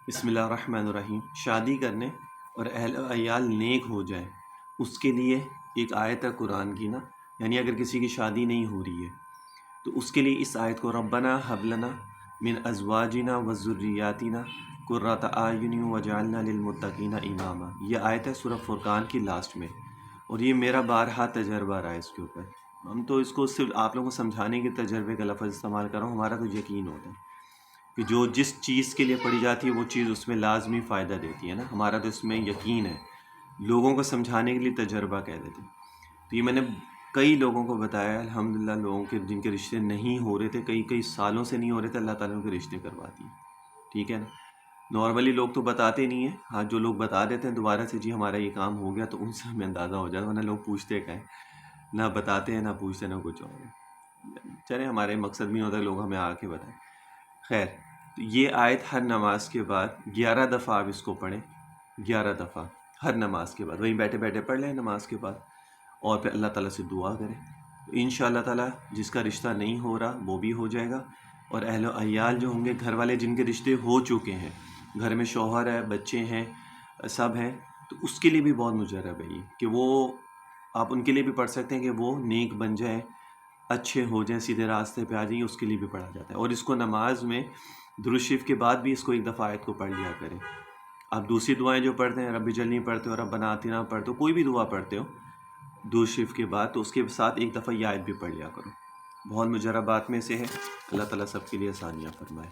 بسم اللہ الرحمن الرحیم۔ شادی کرنے اور اہل و عیال نیک ہو جائیں اس کے لیے ایک آیت ہے قرآن کی نا، یعنی اگر کسی کی شادی نہیں ہو رہی ہے تو اس کے لیے اس آیت کو ربنا ہب لنا من ازواجنا و ذریاتنا قرۃ اعین وجعلنا للمتقین اماما، یہ آیت ہے سورہ فرقان کی لاسٹ میں، اور یہ میرا بارہا تجربہ رہا ہے اس کے اوپر۔ ہم تو اس کو صرف آپ لوگوں کو سمجھانے کے تجربے کا لفظ استعمال کر رہا ہوں، ہمارا تو یقین ہوتا ہے کہ جو جس چیز کے لیے پڑھی جاتی ہے وہ چیز اس میں لازمی فائدہ دیتی ہے نا، ہمارا تو اس میں یقین ہے، لوگوں کو سمجھانے کے لیے تجربہ کہہ دیتے ہیں۔ تو یہ میں نے کئی لوگوں کو بتایا الحمدللہ، لوگوں کے جن کے رشتے نہیں ہو رہے تھے، کئی سالوں سے نہیں ہو رہے تھے، اللہ تعالیٰ ان کے رشتے کرواتی ہے، ٹھیک ہے نا۔ نارملی لوگ تو بتاتے نہیں ہیں، ہاں جو لوگ بتا دیتے ہیں دوبارہ سے جی ہمارا یہ کام ہو گیا، تو ان سے ہمیں اندازہ ہو جاتا ہے، ورنہ لوگ پوچھتے کہیں نہ بتاتے ہیں نہ پوچھتے نہ کچھ اور ہے۔ چلے ہمارے مقصد بھی نہیں ہوتا ہے لوگ ہمیں آ کے بتائیں۔ خیر، تو یہ آیت ہر نماز کے بعد 11 دفعہ آپ اس کو پڑھیں، 11 دفعہ ہر نماز کے بعد، وہیں بیٹھے بیٹھے پڑھ لیں نماز کے بعد، اور پھر اللہ تعالیٰ سے دعا کریں تو انشاءاللہ تعالیٰ جس کا رشتہ نہیں ہو رہا وہ بھی ہو جائے گا، اور اہل و عیال جو ہوں گے، گھر والے جن کے رشتے ہو چکے ہیں، گھر میں شوہر ہے، بچے ہیں، سب ہیں، تو اس کے لیے بھی بہت مجرب ہے یہ کہ وہ آپ ان کے لیے بھی پڑھ سکتے ہیں کہ وہ نیک بن جائیں، اچھے ہو جائیں، سیدھے راستے پہ آ جائیں، اس کے لیے بھی پڑھا جاتا ہے۔ اور اس کو نماز میں درود شریف کے بعد بھی اس کو ایک دفعہ آیت کو پڑھ لیا کریں۔ آپ دوسری دعائیں جو پڑھتے ہیں، رب جلنی پڑھتے ہو، ربنا آتنا پڑھتے ہو، کوئی بھی دعا پڑھتے ہو درود شریف کے بعد، تو اس کے ساتھ ایک دفعہ یہ آیت بھی پڑھ لیا کرو، بہت مجربات میں سے ہے۔ اللہ تعالیٰ سب کے لیے آسانیاں فرمائے۔